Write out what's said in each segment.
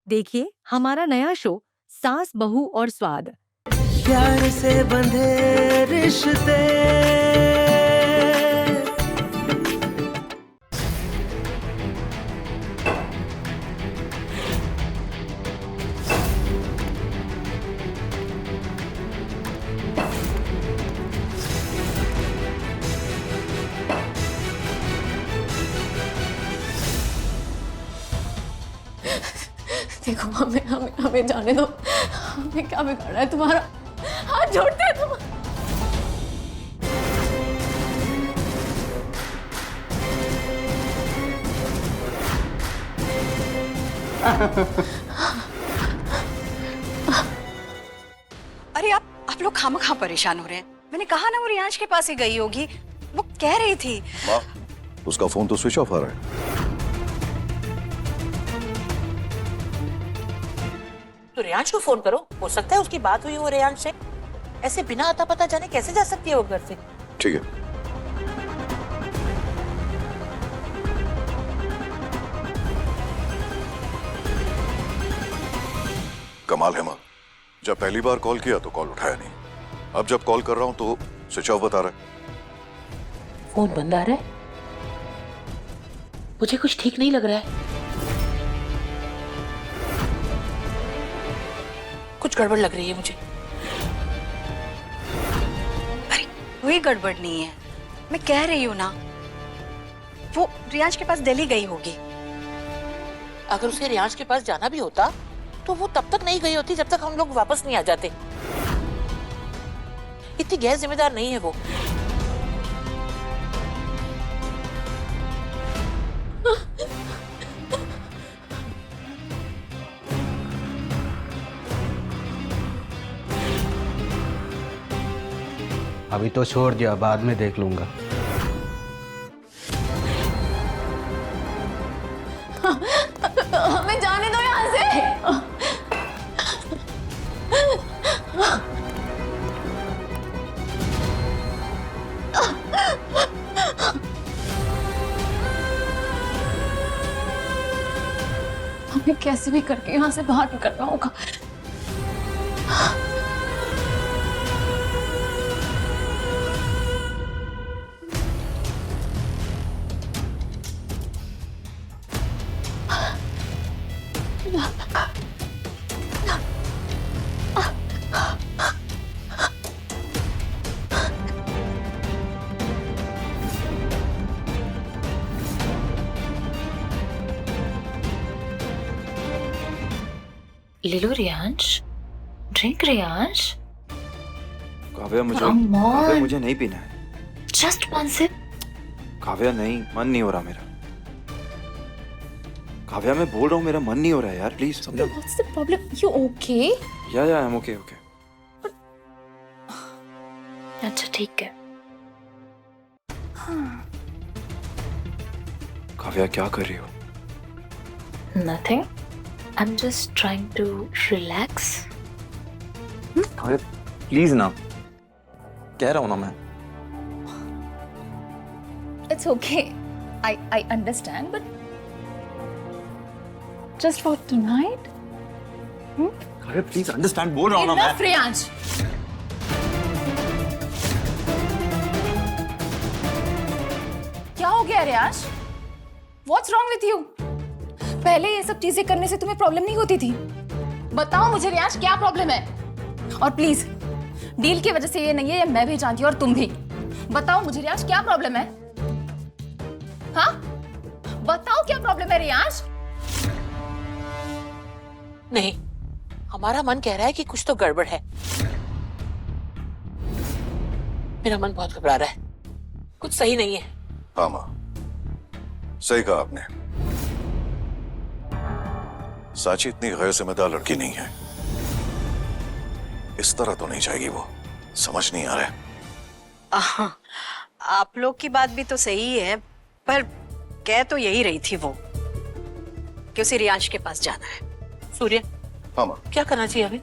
देखिए हमारा नया शो सास बहू और स्वाद। प्यार से बंधे रिश्ते। देखो हमें हमें हमें जाने दो। हमें क्या बिगाड़ा है तुम्हारा? हाथ जोड़ते हैं तुम। अरे आप लोग खामखा परेशान हो रहे हैं। मैंने कहा ना वो रियांश के पास ही गई होगी। वो कह रही थी। माँ, उसका फोन तो स्विच ऑफ आ रहा है। तो रियांश को फोन करो, हो सकता है उसकी बात हुई हो रियांश से। ऐसे बिना अता पता जाने कैसे जा सकती है वो घर से? ठीक है। कमाल है माँ, जब पहली बार कॉल किया तो कॉल उठाया नहीं, अब जब कॉल कर रहा हूं तो स्विच ऑफ बता रहा है। फोन बंद आ रहा है। मुझे कुछ ठीक नहीं लग रहा है। कुछ गड़बड़ लग रही है मुझे। अरे कोई गड़बड़ नहीं है, मैं कह रही हूँ ना, वो रियांश के पास दिल्ली गई होगी। अगर उसे रियांश के पास जाना भी होता तो वो तब तक नहीं गई होती जब तक हम लोग वापस नहीं आ जाते। इतनी गैर जिम्मेदार नहीं है वो। अभी तो छोड़ दिया, बाद में देख लूंगा। हमें जाने दो यहाँ से। हमें कैसे भी करके यहाँ से बाहर निकलना होगा। ले लो Riyansh, drink Riyansh. Kavya Come on. मुझे नहीं पीना है। Just one SIP. काव्या नहीं, मन नहीं हो रहा मेरा। काव्या मैं बोल रहा हूँ मेरा मन नहीं हो रहा है यार, प्लीज समझो। What's the problem? You okay? या आई एम ओके ओके। अच्छा ठीक है। काव्या क्या कर रही हो? Nothing. I'm just trying to relax. Kavya please ना, कह रहा हूँ ना मैं। It's okay. I understand, but just for tonight. Kavya please understand, बोल रहा हूँ ना मैं। Enough, रियांश। क्या हो गया Riyansh? What's wrong with you? पहले ये सब चीजें करने से तुम्हें प्रॉब्लम नहीं होती थी। बताओ मुझे रियांश, क्या प्रॉब्लम है? और प्लीज डील की वजह से ये नहीं है, ये मैं भी जानती हूँ और तुम भी। बताओ मुझे रियांश, क्या प्रॉब्लम है? हाँ बताओ क्या प्रॉब्लम है रियांश? नहीं, हमारा मन कह रहा है कि कुछ तो गड़बड़ है। मेरा मन बहुत घबरा रहा है, कुछ सही नहीं है। हाँ माँ, सही कहा आपने। साची इतनी गैर जिम्मेदार लड़की नहीं है, इस तरह तो नहीं जाएगी वो। समझ नहीं आ रहा है। आप लोग की बात भी तो सही है, पर कह तो यही रही थी वो कि उसे रियांश के पास जाना है। सूर्य, हाँ माँ, क्या करना चाहिए हमें?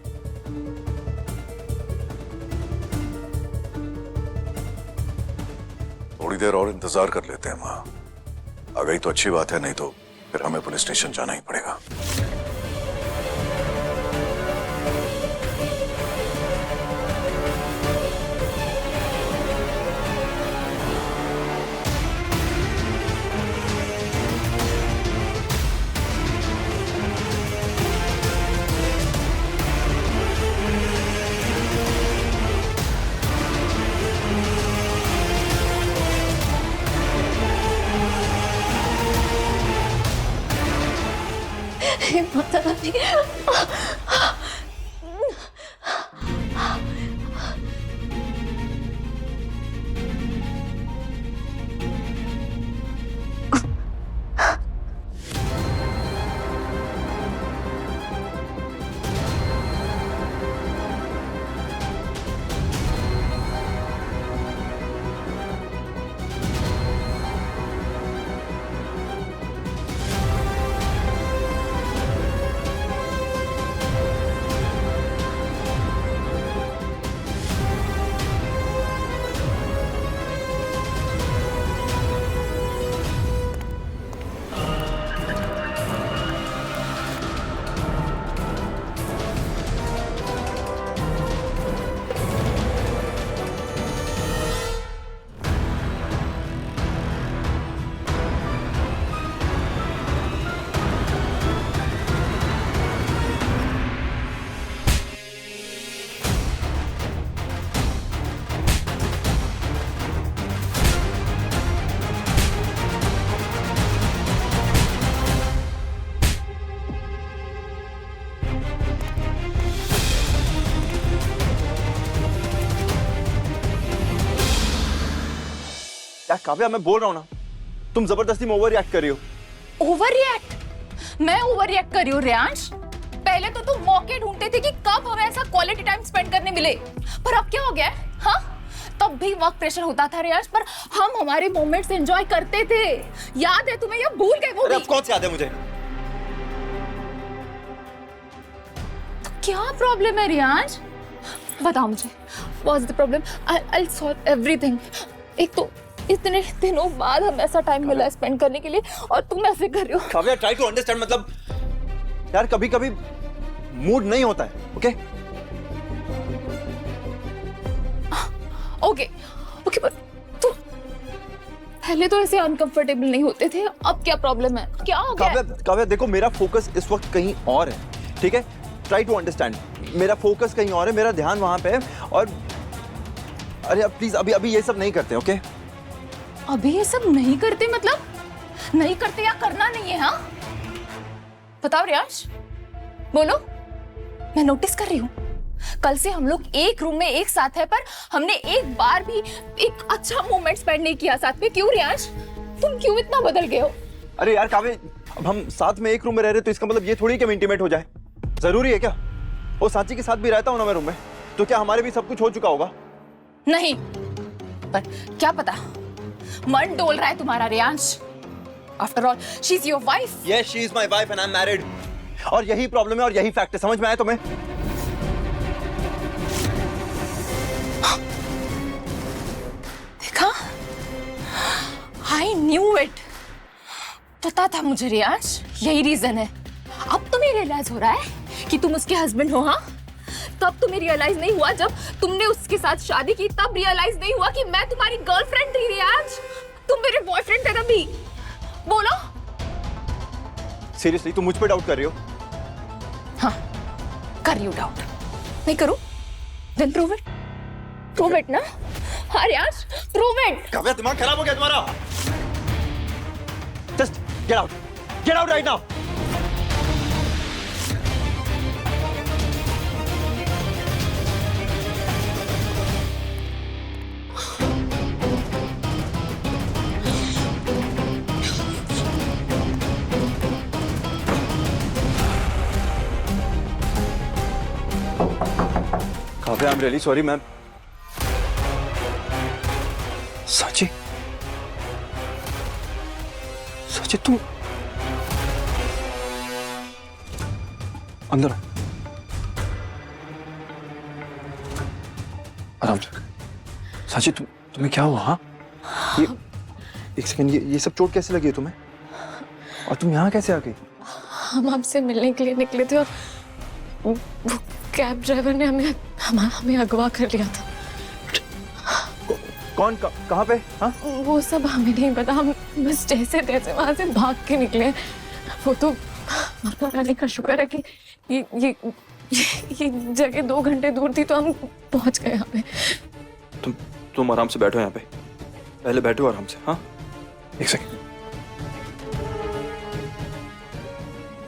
थोड़ी देर और इंतजार कर लेते हैं माँ। आ गई तो अच्छी बात है, नहीं तो फिर हमें पुलिस स्टेशन जाना ही पड़ेगा। पता नहीं। यार काव्या, मैं बोल रहा हूँ ना, तुम जबरदस्ती में ओवर रिएक्ट कर रही हो। Over react? मैं ओवर रिएक्ट कर रही हूँ रियांश? पहले तो तुम मौके ढूंढते थे कि कब हमें ऐसा क्वालिटी टाइम स्पेंड करने मिले, पर अब क्या हो गया है? हाँ, तब भी वर्क प्रेशर होता था रियांश, पर हम हमारे मोमेंट्स एंजॉय करते थे। याद है तुम्हें? या भूल गए वो भी? ऑफ कोर्स याद है मुझे। तो क्या प्रॉब्लम है रियांश? बताओ मुझे, what is the problem? I'll solve everything। एक तो इतने दिनों बाद हम ऐसा टाइम मिला स्पेंड करने के लिए और तुम ऐसे कर रहे हो। Kavya, try to understand. मतलब यार, कभी कभी मूड नहीं होता है। ओके ओके ओके, पर तुम पहले तो ऐसे अनकंफर्टेबल नहीं होते थे, अब क्या प्रॉब्लम है? क्या हो गया? काव्या देखो, मेरा फोकस इस वक्त कहीं और है, ठीक है? Try to understand. मेरा फोकस कहीं और है, मेरा ध्यान वहां पे है। और अरे प्लीज, अभी ये सब नहीं करते। ओके अभी ये सब नहीं करते? मतलब नहीं करते या करना नहीं है? हाँ बताओ रियांश, बोलो। मैं नोटिस कर रही हूँ, कल से हम लोग एक रूम में एक साथ है, पर हमने एक बार भी एक अच्छा मोमेंट स्पेंड नहीं किया साथ में। क्यों रियांश? तुम क्यों इतना बदल गए हो? अरे यार काव्या, अब हम साथ में एक रूम में रह रहे, तो इसका मतलब ये थोड़ी कि हम इंटीमेट हो जाए। जरूरी है क्या? वो सांची के साथ भी रहता हूँ ना मैं रूम में, तो क्या हमारे भी सब कुछ हो चुका होगा? नहीं, पर क्या पता, मन डोल रहा है तुम्हारा Riyansh. After all she is your wife. Yes, she is my wife and I am married. और यही प्रॉब्लम है और यही फैक्ट है। समझ में आया तुम्हें? देखा, आई न्यू इट। पता था मुझे रियांश, यही रीजन है। अब तुम्हें रियलाइज हो रहा है कि तुम उसके हस्बैंड हो। हाँ, तब तुम्हें रियलाइज नहीं हुआ जब तुमने उसके साथ शादी की, तब रियलाइज नहीं हुआ कि मैं तुम्हारी गर्लफ्रेंड थी रियांश। तुम मेरे बॉयफ्रेंड थे तभी। बोलो। सीरियसली तुम मुझ पे डाउट कर रही हो? हाँ, कर रही हूँ डाउट। नहीं करूँ? Then prove it. Prove it ना। हाँ रियांश, प्रूव इट। काव्या, दिमाग खराब हो गया तुम्हारा? Just get out, get out right now. Kavya, I am really sorry ma'am. साची, साची तुम अंदर आओ। आराम से। साची, तुम्हें क्या हुआ? हाँ, ये एक सेकंड, ये सब चोट कैसे लगी है तुम्हें? और तुम यहाँ कैसे आ गई? हम आपसे मिलने के लिए निकले थे और वो कैब ड्राइवर ने हमें अगवा कर लिया था। कौन, कहाँ पे? हाँ, वो सब हमें नहीं पता, हम बस जैसे तैसे वहां से भाग के निकले। वो तो माता रानी का शुक्र है कि ये जगह 2 घंटे दूर थी, तो हम पहुंच गए यहाँ पे। तुम आराम से बैठो यहाँ पे। पहले बैठो आराम से। हाँ, एक सेकंड,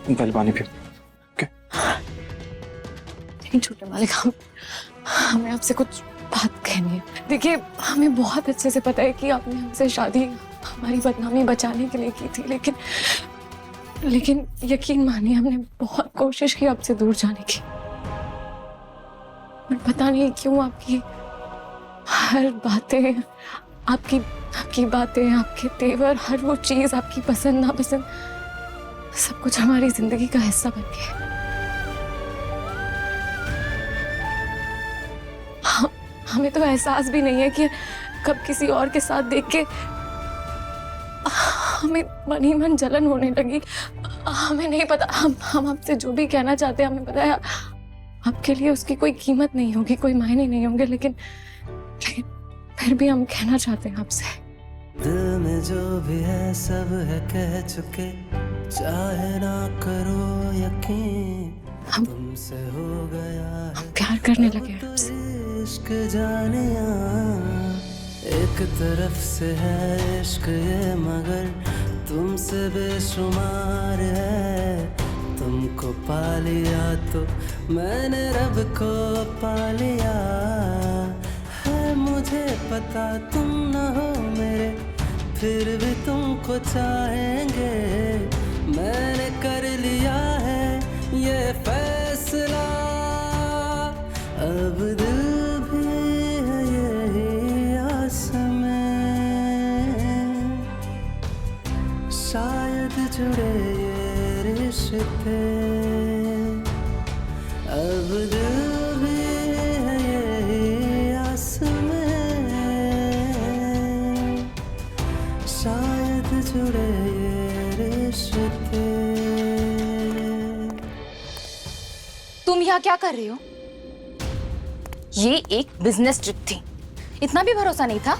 तुम पहले पानी पियो। लेकिन छोटे मालिक हमें आपसे कुछ बात कहनी है। देखिए हमें बहुत अच्छे से पता है कि आपने हमसे शादी हमारी बदनामी बचाने के लिए की थी, लेकिन यकीन मानिए हमने बहुत कोशिश की आपसे दूर जाने की, पर पता नहीं क्यों आपकी हर बातें, आपकी बातें, आपके तेवर, हर वो चीज, आपकी पसंद नापसंद, सब कुछ हमारी जिंदगी का हिस्सा बन गया। हमें तो एहसास भी नहीं है कि कब किसी और के साथ देख के हमें मन ही मन जलन होने लगी। हमें नहीं पता, हम आपसे जो भी कहना चाहते हैं हमें पता है आपके लिए उसकी कोई कीमत नहीं होगी, कोई मायने नहीं होंगे, लेकिन फिर भी हम कहना चाहते हैं आपसे। दिल में जो भी है सब है कह चुके, चाहे ना करो यकीन हम तुमसे हो गया है प्यार करने लगे हैं आपसे। इश्क जानिया, एक तरफ से है इश्क ये मगर तुमसे बेशुमार है। तुमको पा लिया तो मैंने रब को पा लिया है। मुझे पता तुम न हो मेरे, फिर भी तुमको चाहेंगे। मैंने कर लिया है ये फैसला, अब दिल भी है यही आस में, शायद जुड़े ये रिश्ते। अब दिल भी है यही आस में, शायद जुड़े ये रिश्ते। तुम यहाँ क्या कर रहे हो? ये एक बिजनेस ट्रिप थी, इतना भी भरोसा नहीं था?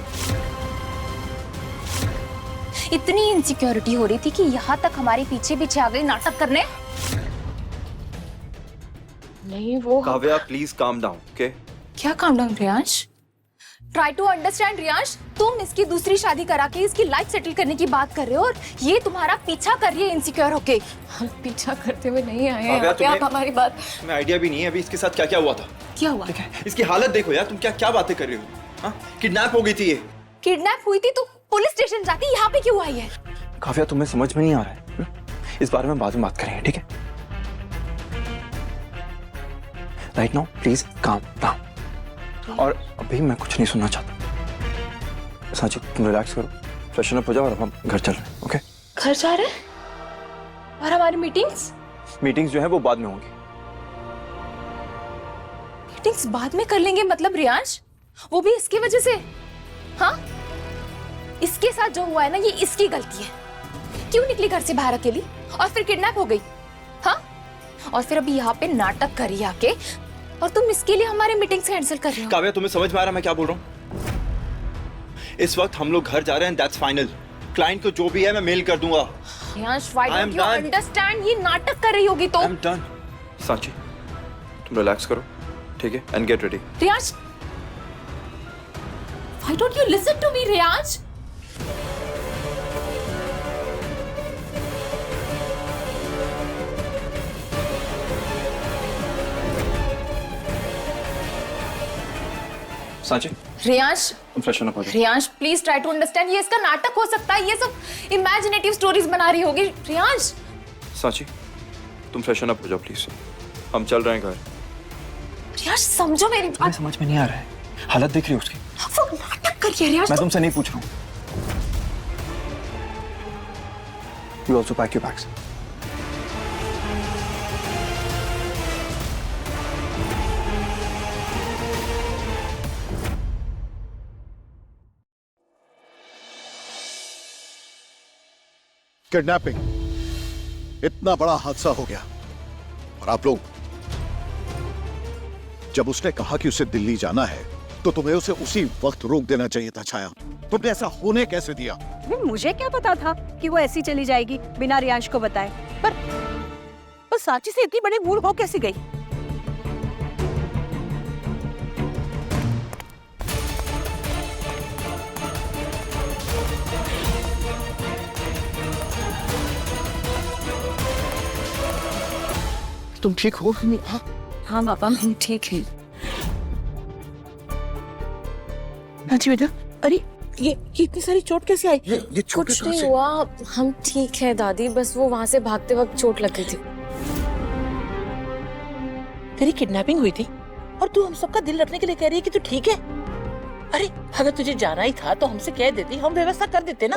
इतनी इनसिक्योरिटी हो रही थी कि यहाँ तक हमारे पीछे पीछे आ गई नाटक करने? नहीं वो Kavya please calm down, okay? क्या calm down Riyansh? Try to understand Riyansh, तुम इसकी दूसरी शादी करा के इसकी लाइफ सेटल करने की बात कर रहे हो और ये तुम्हारा पीछा कर रही है इनसिक्योर होके। हम पीछा करते हुए नहीं आए हैं। काव्या, आप तुम्हें- हमारी बात। तुम्हें आइडिया भी नहीं है अभी इसके साथ क्या क्या हुआ था। क्या हुआ? ठीक है, इसकी हालत देखो यार, तुम क्या क्या बातें कर रही हो? हाँ, किडनैप हो गई थी ये। किडनैप हुई थी तो पुलिस स्टेशन जाती, यहाँ पे क्यों आई है? काव्या तुम्हें समझ में नहीं आ रहा है, इस बारे में बाद में बात करेंगे, ठीक है? Right now please calm down. और अभी मैं कुछ नहीं सुनना चाहता। सांची तुम रिलैक्स करो, फ्रेशन अप हो जाओ और हम घर चल रहे हैं, ओके? घर जा रहे हैं? और हमारी मीटिंग्स? मीटिंग्स जो है वो बाद में होंगी। मीटिंग्स बाद में कर लेंगे मतलब रियांश? वो भी इसकी वजह से? हाँ, इसके साथ जो हुआ है ना, ये इसकी गलती है। क्यों निकली घर से बाहर अकेली और फिर किडनैप हो गई? हाँ, और फिर अभी यहाँ पे नाटक करी आके, और तुम इसके लिए हमारे मीटिंग्स कैंसिल कर रहे हो। काव्या तुम्हें समझ में आ रहा है मैं क्या बोल रहा हूँ? इस वक्त हम लोग घर जा रहे हैं, दैट्स फाइनल। क्लाइंट को जो भी है मैं मेल कर दूंगा। Riyansh, why I am don't you done. Understand? ये नाटक कर रही होगी तो। I am done. सांची तुम रिलैक्स करो, ठीक है? And get ready. Riyansh, why don't you listen to me Riyansh? Sanchi Riyansh, तुम फ्रेशन अप हो जाओ। Riyansh please try to understand, ये इसका नाटक हो सकता है, ये सब इमेजिनेटिव स्टोरीज बना रही होगी। रियांश, सांची तुम फ्रेशन अप हो जाओ प्लीज, हम चल रहे हैं घर। रियांश समझो मेरी तुम्हें बात। समझ में नहीं आ रहा है, हालत देख रही हो उसकी? वो नाटक कर रही है रियांश। मैं तुमसे नहीं पूछ रहा हूँ। You also pack your bags. Kidnapping, इतना बड़ा हादसा हो गया और आप लोग, जब उसने कहा कि उसे दिल्ली जाना है तो तुम्हें उसे उसी वक्त रोक देना चाहिए था छाया। तुमने ऐसा होने कैसे दिया? मुझे क्या पता था कि वो ऐसी चली जाएगी बिना रियांश को बताए। पर सांची से इतनी बड़ी भूल हो कैसे गई? तुम ठीक हो? हाँ? हाँ पापा मैं ठीक है। रांची बेटा, अरे ये इतनी सारी चोट कैसे आई? ये कुछ नहीं हुआ, हम ठीक है दादी, बस वो वहां से भागते वक्त चोट लग गई थी। तेरी किडनैपिंग हुई थी और तू हम सबका दिल रखने के लिए कह रही है कि तू ठीक है? अरे अगर तुझे जाना ही था तो हमसे कह देती, हम व्यवस्था कर देते ना।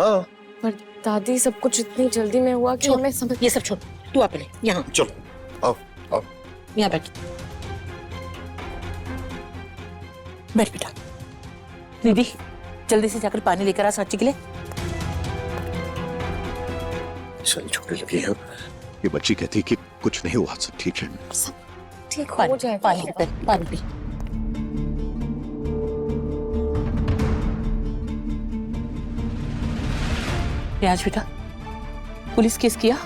पर दादी सब कुछ इतनी जल्दी में हुआ कि हमें समझ। ये सब छोड़, तू आ पहले यहाँ चलो आओ आओ। यहाँ बैठ। बैठ बेटा। दीदी जल्दी से जाकर पानी लेकर आ सांची के लिए। चल छोटे लगी है, ये बच्ची कहती कि कुछ नहीं हुआ, सब ठीक है। सब ठीक हो पानी जाए। पानी पी, पानी पी। रियाज बेटा, पुलिस केस किया?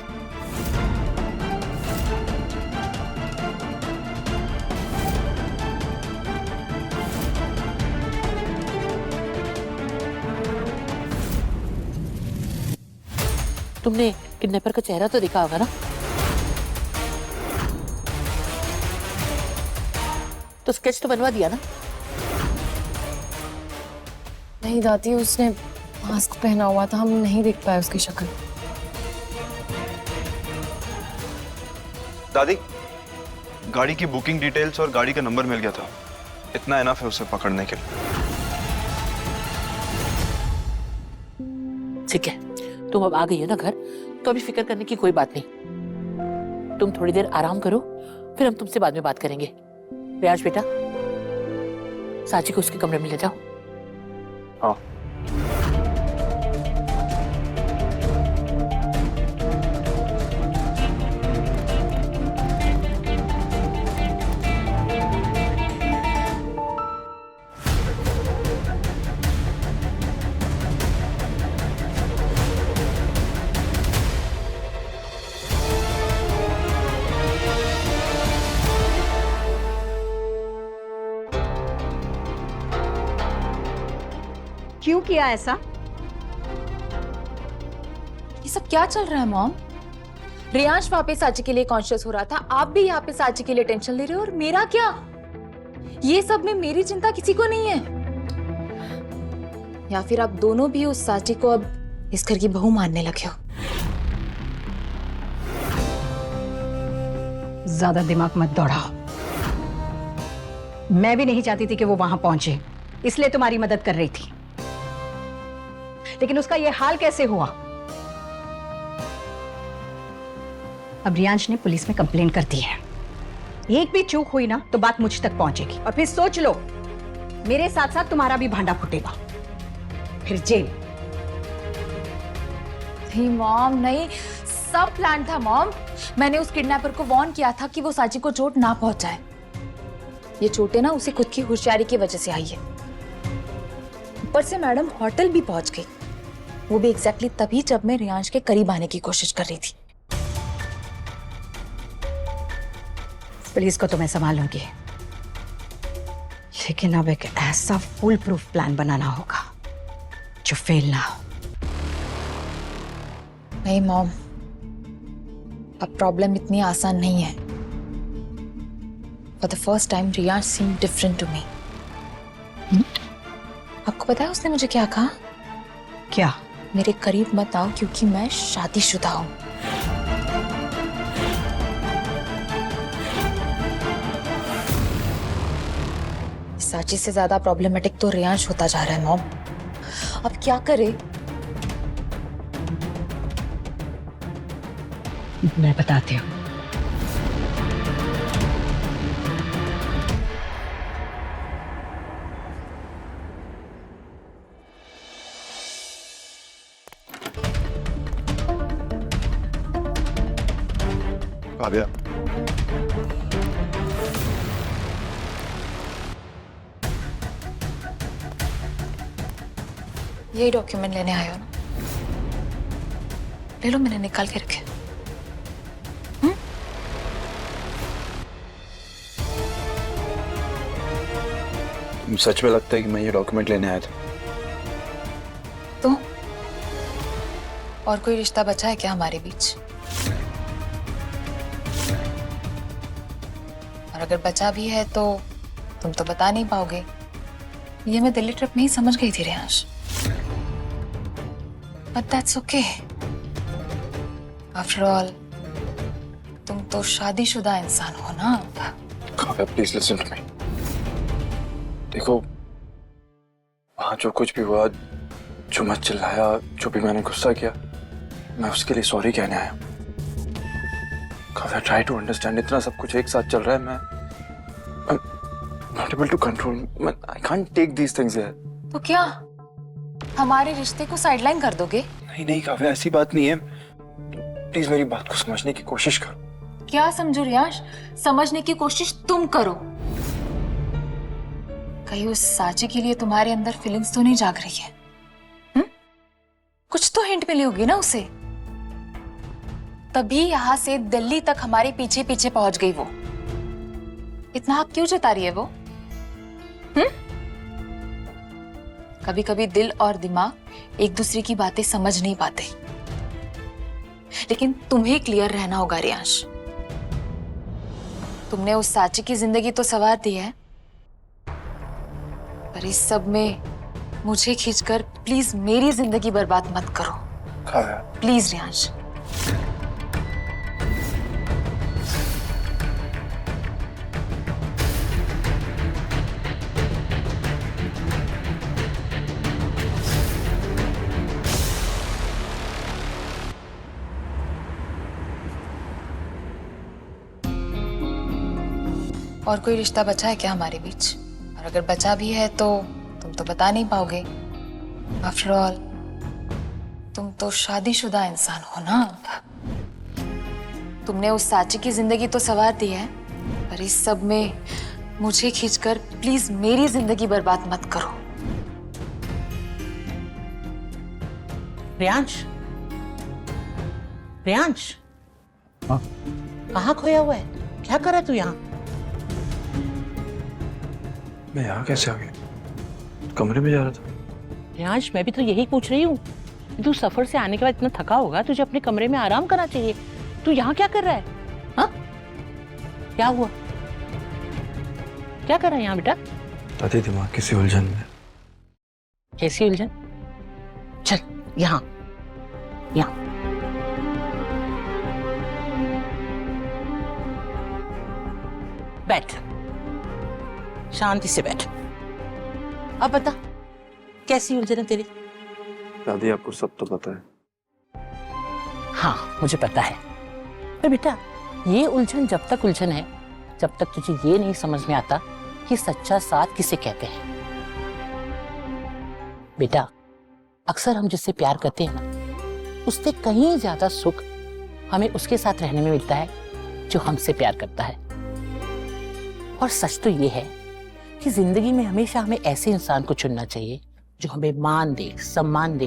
तुमने किडनैपर का चेहरा तो देखा होगा ना? तो स्केच तो बनवा दिया ना? नहीं दादी, उसने मास्क पहना हुआ था, हम नहीं देख पाए उसकी शक्ल। दादी, गाड़ी की बुकिंग डिटेल्स और गाड़ी का नंबर मिल गया था, इतना इनफ है उसे पकड़ने के लिए। ठीक है, तुम अब आ गई हो ना घर, तो अभी फिक्र करने की कोई बात नहीं। तुम थोड़ी देर आराम करो, फिर हम तुमसे बाद में बात करेंगे। रियाज बेटा, सांची को उसके कमरे में ले जाओ। हाँ। क्यों किया ऐसा? ये सब क्या चल रहा है मॉम? रियांश वहां पे सांची के लिए कॉन्शियस हो रहा था, आप भी यहाँ पे सांची के लिए टेंशन ले रहे हो, और मेरा क्या? ये सब में मेरी चिंता किसी को नहीं है। या फिर आप दोनों भी उस सांची को अब इस घर की बहू मानने लगे हो? ज्यादा दिमाग मत दौड़ाओ। मैं भी नहीं चाहती थी कि वो वहां पहुंचे, इसलिए तुम्हारी मदद कर रही थी, लेकिन उसका ये हाल कैसे हुआ? अब रियांश ने पुलिस में कंप्लेंट कर दी है। एक भी चूक हुई ना तो बात मुझ तक पहुंचेगी, और फिर सोच लो, मेरे साथ साथ तुम्हारा भी भांडा फूटेगा, फिर जेल। नहीं मॉम, नहीं, सब प्लान था मॉम। मैंने उस किडनैपर को वार्न किया था कि वो सांची को चोट ना पहुंचाए। ये चोटें ना उसे खुद की होशियारी की वजह से आई है। ऊपर से मैडम होटल भी पहुंच गई, वो भी एग्जैक्टली तभी जब मैं रियांश के करीब आने की कोशिश कर रही थी। पुलिस को तो मैं संभालूंगी, लेकिन अब एक ऐसा फुल प्रूफ प्लान बनाना होगा जो फेल ना हो। नहीं मॉम, अब प्रॉब्लम इतनी आसान नहीं है। For the first time Riyansh seem different to me. आपको पता है उसने मुझे क्या कहा? क्या? मेरे करीब मत आओ क्योंकि मैं शादीशुदा हूं। सांची से ज्यादा प्रॉब्लमेटिक तो रियांश होता जा रहा है मॉम। अब क्या करे? मैं बताती हूँ। काव्या, यही डॉक्यूमेंट लेने आए हो ना? ले लो, मैंने निकाल के रखे। सच में लगता है कि मैं ये डॉक्यूमेंट लेने आया था। तो और कोई रिश्ता बचा है क्या हमारे बीच? और अगर बचा भी है तो तुम तो बता नहीं पाओगे। ये मैं दिल्ली ट्रिप में ही समझ गई थी Riyansh, but that's okay. After all तुम तो शादीशुदा इंसान हो ना। Kavya please listen to me. देखो वहां जो कुछ भी हुआ, जो मैं चिल्लाया, जो भी मैंने गुस्सा किया, मैं उसके लिए सॉरी कहने आया। Kavya try to understand. इतना सब कुछ एक साथ चल रहा है, मैं not able to control, I can't take these things here. तो क्या हमारे रिश्ते को साइडलाइन कर दोगे? नहीं नहीं काव्या, ऐसी बात नहीं है। प्लीज मेरी बात को समझने की कोशिश करो। क्या समझो रियांश? समझने की कोशिश तुम करो। कहीं उस साची के लिए तुम्हारे अंदर फीलिंग्स तो नहीं जाग रही है? कुछ तो हिंट मिली होगी ना उसे, तभी यहां से दिल्ली तक हमारे पीछे पीछे पहुंच गई वो। इतना हक क्यों जता रही है वो? कभी कभी दिल और दिमाग एक दूसरे की बातें समझ नहीं पाते, लेकिन तुम्हें क्लियर रहना होगा रियांश। तुमने उस साची की जिंदगी तो संवार दी है, पर इस सब में मुझे खींचकर प्लीज मेरी जिंदगी बर्बाद मत करो। काव्या प्लीज रियांश। और कोई रिश्ता बचा है क्या हमारे बीच? और अगर बचा भी है तो तुम तो बता नहीं पाओगे। आफ्टर ऑल तुम तो शादीशुदा इंसान हो ना। तुमने उस साची की जिंदगी तो संवार दी है, पर इस सब में मुझे खींचकर प्लीज मेरी जिंदगी बर्बाद मत करो। रियांश, रियांश, कहाँ खोया हुआ है? क्या कर रहा है तू यहाँ? मैं यहाँ कैसे आ गया? कमरे में जा रहा था। रियांश, मैं भी तो यही पूछ रही हूँ। तू सफर से आने के बाद इतना थका होगा, तुझे अपने कमरे में आराम करना चाहिए। तू यहाँ क्या कर रहा है? हाँ, क्या हुआ? क्या कर रहा है यहाँ बेटा? दादी दिमाग किसी उलझन में। कैसी उलझन? चल यहाँ, यहाँ। बैठ, शांति से बैठ। अब बता, कैसी उलझन है तेरी? दादी आपको सब तो पता है। हाँ, मुझे पता है, पर बेटा ये उलझन जब तक उलझन है, जब तक तुझे ये नहीं समझ में आता कि सच्चा साथ किसे कहते हैं। बेटा, अक्सर हम जिससे प्यार करते हैं ना, उससे कहीं ज्यादा सुख हमें उसके साथ रहने में मिलता है जो हमसे प्यार करता है। और सच तो ये है कि जिंदगी में हमेशा हमें ऐसे इंसान को चुनना चाहिए जो हमें मान दे, सम्मान दे,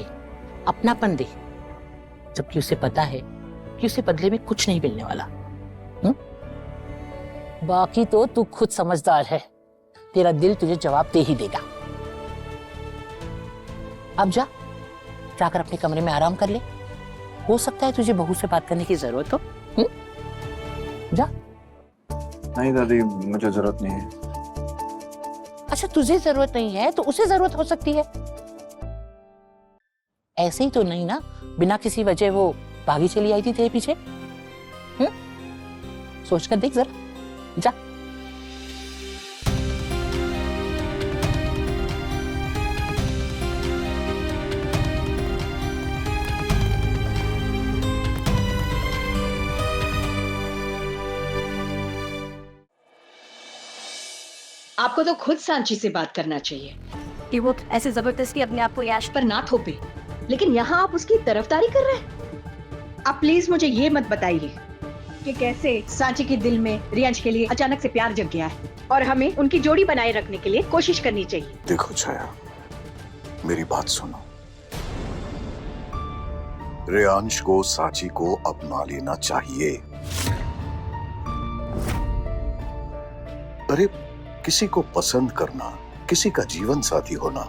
अपनापन दे, जबकि उसे पता है कि उसे बदले में कुछ नहीं मिलने वाला। बाकी तो तू खुद समझदार है, तेरा दिल तुझे जवाब दे ही देगा। अब जा, जाकर अपने कमरे में आराम कर ले। हो सकता है तुझे बहू से बात करने की जरूरत हो। जा। नहीं दादी, मुझे जरूरत नहीं है। अच्छा, तुझे जरूरत नहीं है तो उसे जरूरत हो सकती है। ऐसे ही तो नहीं ना, बिना किसी वजह वो भागी चली आई थी तेरे पीछे। सोच कर देख जरा, जा। आपको तो खुद सांची से बात करना चाहिए कि वो ऐसे जबरदस्ती अपने आप को याश पर ना थोपे, लेकिन यहाँ आप उसकी तरफदारी कर रहे हैं। आप प्लीज मुझे ये मत बताइए कि कैसे सांची के दिल में रियांश के लिए अचानक से प्यार जग गया है और हमें उनकी जोड़ी बनाए रखने के लिए कोशिश करनी चाहिए। देखो छाया, मेरी बात सुनो। रियांश को सांची को अपना लेना चाहिए। अरे किसी को पसंद करना, किसी का जीवन साथी होना,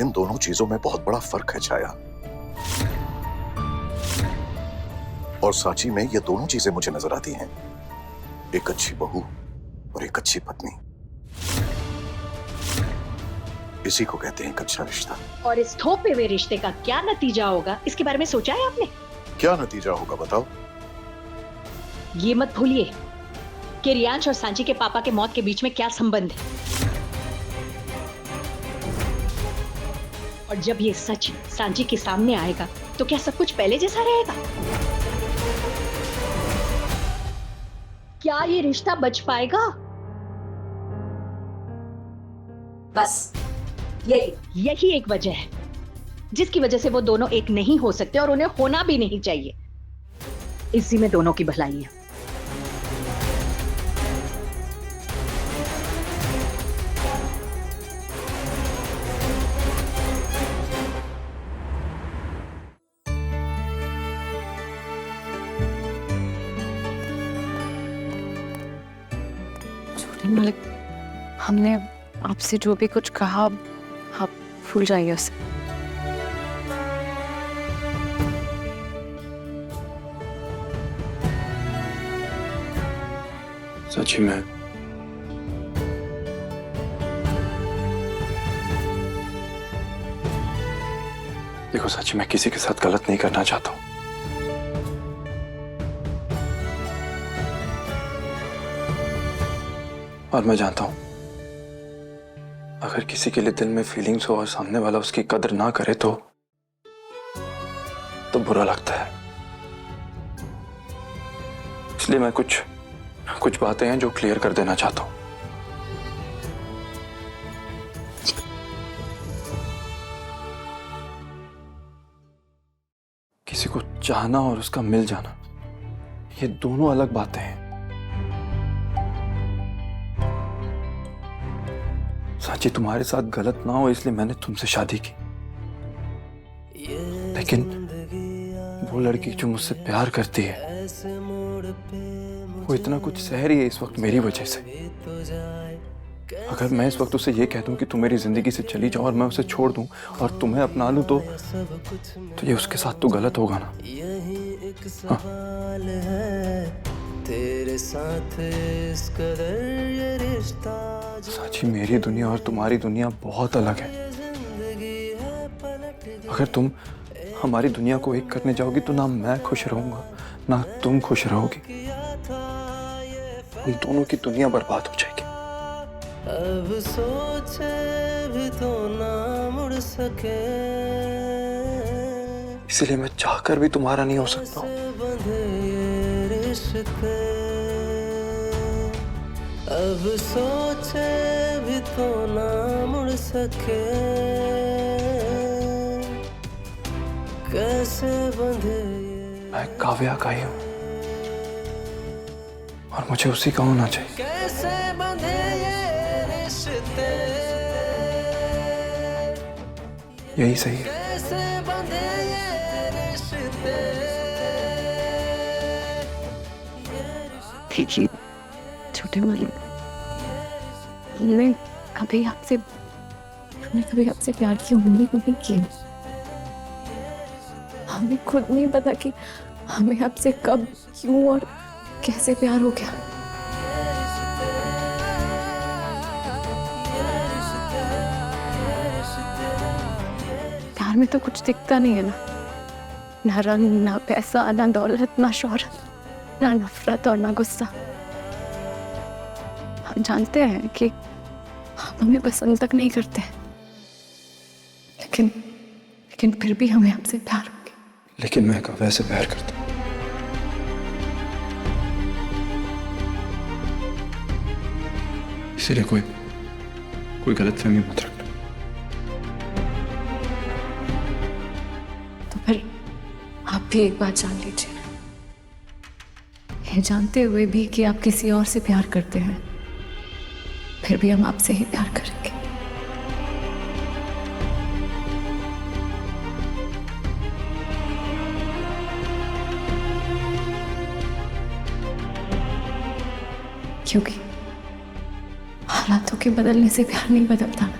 इन दोनों चीजों में बहुत बड़ा फर्क है छाया। और सांची में ये दोनों चीजें मुझे नजर आती हैं। एक अच्छी बहू और एक अच्छी पत्नी, इसी को कहते हैं एक अच्छा रिश्ता। और इस थोपे हुए रिश्ते का क्या नतीजा होगा, इसके बारे में सोचा है आपने? क्या नतीजा होगा बताओ? ये मत भूलिए कि रियांश और सांची के पापा के मौत के बीच में क्या संबंध है। और जब ये सच सांची के सामने आएगा तो क्या सब कुछ पहले जैसा रहेगा? क्या ये रिश्ता बच पाएगा? बस यही एक वजह है जिसकी वजह से वो दोनों एक नहीं हो सकते और उन्हें होना भी नहीं चाहिए। इसी में दोनों की भलाई है। मलिक, हमने आपसे जो भी कुछ कहा आप भूल जाइए उसे। सच्ची में देखो, सच में किसी के साथ गलत नहीं करना चाहता हूं। और मैं जानता हूं अगर किसी के लिए दिल में फीलिंग्स हो और सामने वाला उसकी कदर ना करे तो बुरा लगता है। इसलिए मैं कुछ बातें हैं जो क्लियर कर देना चाहता हूं। किसी को चाहना और उसका मिल जाना, ये दोनों अलग बातें हैं। सांची, तुम्हारे साथ गलत ना हो इसलिए मैंने तुमसे शादी की, लेकिन वो लड़की जो मुझसे प्यार करती है वो इतना कुछ सह रही है इस वक्त मेरी वजह से। अगर मैं इस वक्त उसे ये कह दूं कि तुम मेरी जिंदगी से चली जाओ और मैं उसे छोड़ दूं और तुम्हें अपना लूं तो ये उसके साथ तो गलत होगा ना? हाँ। तेरे साथ इस कदर ये रिश्ता, सांची, मेरी दुनिया और तुम्हारी दुनिया बहुत अलग है। अगर तुम हमारी दुनिया को एक करने जाओगी तो ना मैं खुश रहूंगा ना तुम खुश रहोगी। हम दोनों की दुनिया बर्बाद हो जाएगी। अब सोचे भी तो ना मुड़ सके, इसीलिए मैं चाहकर भी तुम्हारा नहीं हो सकता हूं। बंधे ये रिश्ते, अब सोचे भी तो ना मुड़ सके, कैसे बंधे ये। मैं काव्या का ही हूं और मुझे उसी का होना चाहिए। कैसे बंधे ये रिश्ते, यही सही है। कैसे बंधे ये रिश्ते। देखिए छोटे मालिक, हमने कभी आपसे प्यार की उम्मीद नहीं की। हमें खुद नहीं पता कि हमें आपसे कब, क्यों और कैसे प्यार हो गया। प्यार में तो कुछ दिखता नहीं है ना रंग, ना पैसा, ना दौलत, ना शोहरत, ना नफरत और ना गुस्सा। हम जानते हैं कि आप हमें पसंद तक नहीं करते, लेकिन फिर भी हमें आपसे प्यार हो गया। लेकिन मैं काव्या से प्यार करता हूं। इसीलिए कोई गलतफहमी मत रखना। तो फिर आप भी एक बात जान लीजिए, ये जानते हुए भी कि आप किसी और से प्यार करते हैं, फिर भी हम आपसे ही प्यार करेंगे। क्योंकि हालातों के बदलने से प्यार नहीं बदलता ना।